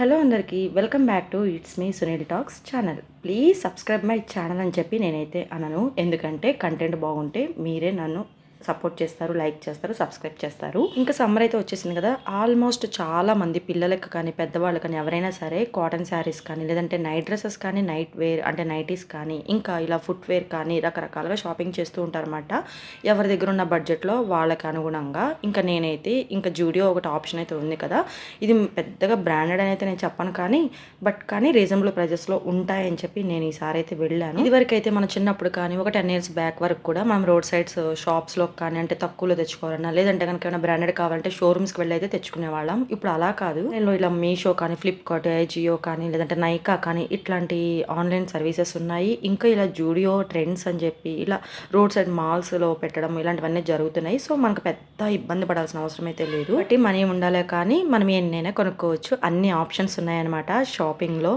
Hello అందరికీ welcome back to it's me Sunil talks channel. Please subscribe my channel అని చెప్పి నేనైతే అనను, ఎందుకంటే కంటెంట్ బాగుంటే మీరే నన్ను సపోర్ట్ చేస్తారు, లైక్ చేస్తారు, సబ్స్క్రైబ్ చేస్తారు. ఇంకా సమ్మర్ అయితే వచ్చేసింది కదా. ఆల్మోస్ట్ చాలా మంది పిల్లలకు కానీ పెద్దవాళ్ళు కానీ ఎవరైనా సరే కాటన్ శారీస్ కానీ లేదంటే నైట్ డ్రెస్సెస్ కానీ నైట్ వేర్ అంటే నైటీస్ కానీ ఇంకా ఇలా ఫుట్వేర్ కానీ రకరకాలుగా షాపింగ్ చేస్తూ ఉంటారన్నమాట. ఎవరి దగ్గర ఉన్న బడ్జెట్లో వాళ్ళకి అనుగుణంగా. ఇంకా నేనైతే ఇంకా జూడియో ఒకటి ఆప్షన్ అయితే ఉంది కదా. ఇది పెద్దగా బ్రాండెడ్ అని అయితే నేను చెప్పను కానీ రీజనబుల్ ప్రైజెస్లో ఉంటాయని చెప్పి నేను ఈసారి అయితే వెళ్ళాను. ఇదివరకు అయితే మన చిన్నప్పుడు కానీ ఒక 10 years బ్యాక్ వరకు కూడా మనం రోడ్ సైడ్స్ షాప్స్లో కానీ అంటే తక్కువలో తెచ్చుకోవాలన్నా లేదంటే కనుక ఏమైనా బ్రాండెడ్ కావాలంటే షోరూమ్స్కి వెళ్ళి అయితే తెచ్చుకునే వాళ్ళం. ఇప్పుడు అలా కాదు. నేను ఇలా మీషో కానీ ఫ్లిప్కార్ట్, జియో కానీ లేదంటే నైకా కానీ ఇట్లాంటి ఆన్లైన్ సర్వీసెస్ ఉన్నాయి. ఇంకా ఇలా జూడియో ట్రెండ్స్ అని చెప్పి ఇలా రోడ్ సైడ్ మాల్స్లో పెట్టడం ఇలాంటివన్నీ జరుగుతున్నాయి. సో మనకు పెద్ద ఇబ్బంది పడాల్సిన అవసరం అయితే లేదు. బట్టి మనీ ఉండాలే కానీ మనం ఎన్నైనా కొనుక్కోవచ్చు. అన్ని ఆప్షన్స్ ఉన్నాయన్నమాట షాపింగ్లో.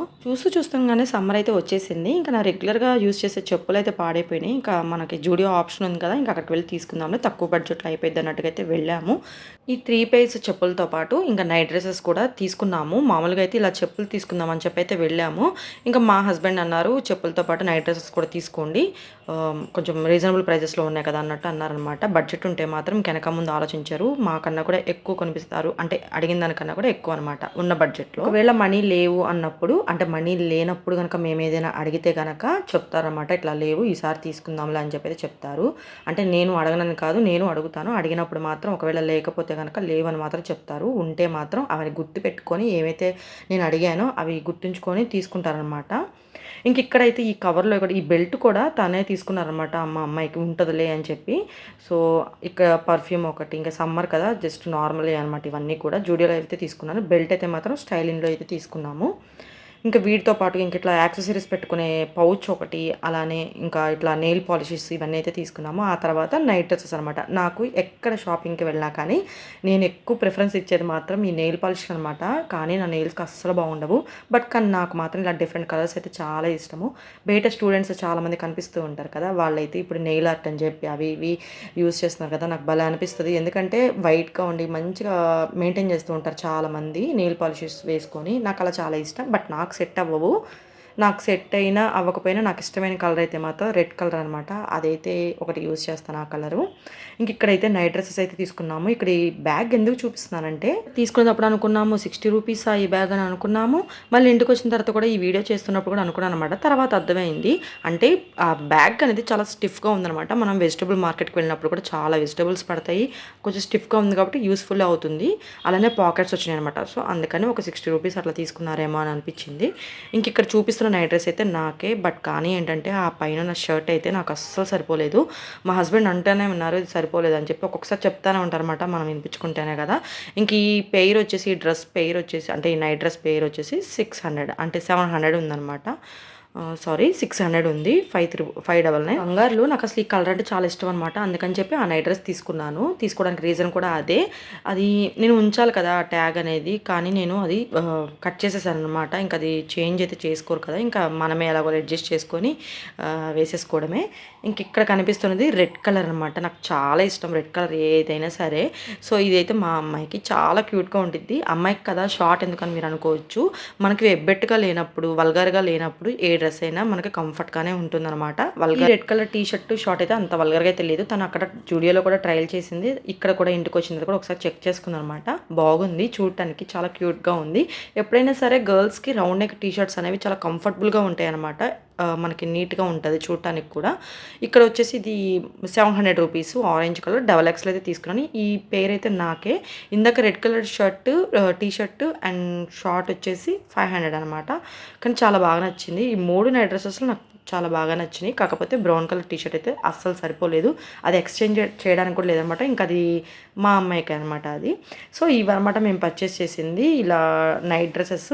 చూస్తుండగానే సమ్మర్ అయితే వచ్చేసింది. ఇంకా నా రెగ్యులర్గా యూజ్ చేసే చెప్పులు అయితే పాడైపోయినాయి. ఇంకా మనకి జూడియో ఆప్షన్ ఉంది కదా, ఇంకా అక్కడికి వెళ్ళి తీసుకుందాం, తక్కువ బడ్జెట్లో అయిపోయింది అన్నట్టుగా అయితే వెళ్ళాము. ఈ 3 pairs చెప్పులతో పాటు ఇంకా నైట్ డ్రెస్సెస్ కూడా తీసుకున్నాము. మామూలుగా అయితే ఇలా చెప్పులు తీసుకుందాం అని చెప్పి అయితే వెళ్ళాము. ఇంకా మా హస్బెండ్ అన్నారు చెప్పులతో పాటు నైట్ డ్రెస్సెస్ కూడా తీసుకోండి, కొంచెం రీజనబుల్ ప్రైజెస్లో ఉన్నాయి కదా అన్నట్టు అన్నారనమాట. బడ్జెట్ ఉంటే మాత్రం వెనక ముందు ఆలోచించారు. మాకన్నా కూడా ఎక్కువ కొనిపిస్తారు, అంటే అడిగిన దానికన్నా కూడా ఎక్కువ అనమాట ఉన్న బడ్జెట్లో. ఒకవేళ మనీ లేవు అన్నప్పుడు, అంటే మనీ లేనప్పుడు కనుక మేము ఏదైనా అడిగితే కనుక చెప్తారనమాట, ఇట్లా లేవు ఈసారి తీసుకుందాంలే అని చెప్పి చెప్తారు. అంటే నేను అడగనని కాదు, నేను అడుగుతాను. అడిగినప్పుడు మాత్రం ఒకవేళ లేకపోతే కనుక లేవని మాత్రం చెప్తారు. ఉంటే మాత్రం అవి గుర్తు పెట్టుకొని ఏమైతే నేను అడిగానో అవి గుర్తుంచుకొని తీసుకుంటారనమాట. ఇంక ఇక్కడైతే ఈ కవర్లో కూడా ఈ బెల్ట్ కూడా తనే తీసుకున్నారనమాట. మా అమ్మాయికి ఉంటుందిలే అని చెప్పి. సో ఇక్కడ పర్ఫ్యూమ్ ఒకటి, ఇంకా సమ్మర్ కదా జస్ట్ నార్మలే అనమాట. ఇవన్నీ కూడా జూడియోలో అయితే తీసుకున్నాను. బెల్ట్ అయితే మాత్రం స్టైలింగ్లో అయితే తీసుకున్నాము. ఇంకా వీటితో పాటు ఇంక ఇట్లా యాక్సెసరీస్ పెట్టుకునే పౌచ్ ఒకటి, అలానే ఇంకా ఇట్లా నెయిల్ పాలిషెస్ ఇవన్నీ అయితే తీసుకున్నాము. ఆ తర్వాత నైట్ డ్రెస్సెస్ అనమాట. నాకు ఎక్కడ షాపింగ్కి వెళ్ళినా కానీ నేను ఎక్కువ ప్రిఫరెన్స్ ఇచ్చేది మాత్రం ఈ నెయిల్ పాలిష్ అనమాట. కానీ నా నెయిల్స్కి అస్సలు బాగుండవు. కానీ నాకు మాత్రం ఇలా డిఫరెంట్ కలర్స్ అయితే చాలా ఇష్టము. బయట స్టూడెంట్స్ చాలామంది కనిపిస్తూ ఉంటారు కదా, వాళ్ళైతే ఇప్పుడు నెయిల్ ఆర్ట్ అని చెప్పి అవి ఇవి యూజ్ చేస్తున్నారు కదా. నాకు భలే అనిపిస్తుంది, ఎందుకంటే వైట్గా ఉండి మంచిగా మెయింటైన్ చేస్తూ ఉంటారు చాలామంది నెయిల్ పాలిషెస్ వేసుకొని. నాకు అలా చాలా ఇష్టం. బట్ నాకు సెట్ అవ్వవు. నాకు సెట్ అయినా అవ్వకపోయినా నాకు ఇష్టమైన కలర్ అయితే మాత్రం రెడ్ కలర్ అనమాట. అదైతే ఒకటి యూజ్ చేస్తాను ఆ కలరు. ఇంక ఇక్కడైతే నైట్ డ్రెస్సెస్ అయితే తీసుకున్నాము. ఇక్కడ ఈ బ్యాగ్ ఎందుకు చూపిస్తున్నానంటే, తీసుకునేటప్పుడు అనుకున్నాము 60 రూపీస్ ఈ బ్యాగ్ అని అనుకున్నాము. మళ్ళీ ఇంటికి వచ్చిన తర్వాత కూడా ఈ వీడియో చేస్తున్నప్పుడు కూడా అనుకున్నాను అనమాట. తర్వాత అర్థమైంది, అంటే ఆ బ్యాగ్ అనేది చాలా స్టిఫ్గా ఉందనమాట. మనం వెజిటబుల్ మార్కెట్కి వెళ్ళినప్పుడు కూడా చాలా వెజిటబుల్స్ పడతాయి. కొంచెం స్టిఫ్గా ఉంది కాబట్టి యూస్ఫుల్ అవుతుంది. అలానే పాకెట్స్ వచ్చినాయి అనమాట. సో అందుకని ఒక 60 రూపీస్ అట్లా తీసుకున్నారేమో అని అనిపించింది. ఇంక ఇక్కడ చూపిస్తున్న నైట్ డ్రెస్ అయితే నాకే. కానీ ఏంటంటే ఆ పైన నా షర్ట్ అయితే నాకు అస్సలు సరిపోలేదు. మా హస్బెండ్ అంటేనే ఉన్నారు ఇది సరిపోలేదు అని చెప్పి. ఒక్కొక్కసారి చెప్తానే ఉంటారన్నమాట, మనం వినిపించుకుంటేనే కదా. ఇంక ఈ పెయిర్ వచ్చేసి, ఈ డ్రెస్ పెయిర్ వచ్చేసి, అంటే ఈ నైట్ డ్రెస్ పెయిర్ వచ్చేసి 600 అంటే 700 ఉందన్నమాట. 600 ఉంది. 599. బంగారులో నాకు అసలు ఈ కలర్ అంటే చాలా ఇష్టం అనమాట. అందుకని చెప్పి ఆ నైట్ డ్రెస్ తీసుకున్నాను. తీసుకోవడానికి రీజన్ కూడా అదే. అది నేను ఉంచాలి కదా ట్యాగ్ అనేది, కానీ నేను అది కట్ చేసేసాను అనమాట. ఇంకా అది చేంజ్ అయితే చేసుకోరు కదా, ఇంకా మనమే ఎలాగో అడ్జస్ట్ చేసుకొని వేసేసుకోవడమే. ఇంక ఇక్కడ కనిపిస్తున్నది రెడ్ కలర్ అనమాట. నాకు చాలా ఇష్టం రెడ్ కలర్ ఏదైనా సరే. సో ఇదైతే మా అమ్మాయికి చాలా క్యూట్గా ఉంటుంది. అమ్మాయికి కదా షార్ట్ ఎందుకని మీరు అనుకోవచ్చు. మనకి వెబ్బెట్టుగా లేనప్పుడు, వల్గర్గా లేనప్పుడు ఏ డ్రెస్ అయినా మనకి కంఫర్ట్గానే ఉంటుందన్నమాట. Vulgar red colour T shirt short అయితే అంత వల్గర్గా అయితే లేదు. తను అక్కడ జూడియోలో కూడా ట్రయల్ చేసింది. ఇక్కడ కూడా ఇంటికి వచ్చింది కూడా ఒకసారి చెక్ చేసుకుంది అనమాట. బాగుంది, చూడటానికి చాలా క్యూట్గా ఉంది. ఎప్పుడైనా సరే గర్ల్స్కి రౌండ్ నెక్ టీ షర్ట్స్ అనేవి చాలా కంఫర్టబుల్గా ఉంటాయి అనమాట. మనకి నీట్గా ఉంటుంది చూడటానికి కూడా. ఇక్కడ వచ్చేసి ఇది 700 రూపీస్ ఆరెంజ్ కలర్ XXL అయితే తీసుకున్నాను. ఈ పేరు అయితే నాకే. ఇందాక red colour shirt T shirt and short వచ్చేసి 500 అనమాట. కానీ చాలా బాగా నచ్చింది. ఈ 3 నైట్ డ్రెస్సెస్లో నాకు చాలా బాగా నచ్చినాయి. కాకపోతే బ్రౌన్ కలర్ టీ షర్ట్ అయితే అస్సలు సరిపోలేదు. అది ఎక్స్చేంజ్ చేయడానికి కూడా లేదనమాట. ఇంకా అది మా అమ్మాయికి అనమాట అది. సో ఇవన్నమాట మేము పర్చేస్ చేసింది. ఇలా నైట్ డ్రెస్సెస్,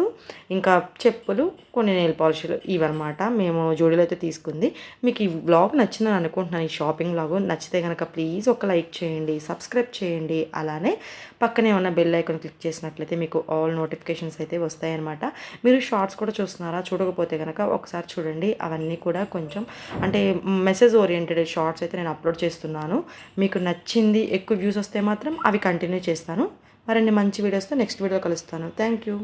ఇంకా చెప్పులు, కొన్ని నెయిల్ పాలిష్లు ఇవన్నమాట మేము జోడీలో అయితే తీసుకుంది. మీకు ఈ వ్లాగ్ నచ్చిందని అనుకుంటున్నాను. ఈ షాపింగ్ వ్లాగ్ నచ్చితే కనుక ప్లీజ్ ఒక లైక్ చేయండి, సబ్స్క్రైబ్ చేయండి. అలానే పక్కనే ఉన్న బెల్ ఐకాన్ క్లిక్ చేసినట్లయితే మీకు ఆల్ నోటిఫికేషన్స్ అయితే వస్తాయన్నమాట. మీరు షార్ట్స్ కూడా చూస్తున్నారా? చూడకపోతే కనుక ఒకసారి చూడండి. అవన్నీ కూడా కొంచెం అంటే మెసేజ్ ఓరియంటెడ్ షార్ట్స్ అయితే నేను అప్లోడ్ చేస్తున్నాను. మీకు నచ్చింది, ఎక్కువ వ్యూస్ వస్తే మాత్రం అవి కంటిన్యూ చేస్తాను. మరిన్ని మంచి వీడియోస్తో నెక్స్ట్ వీడియో కలుస్తాను. Thank you.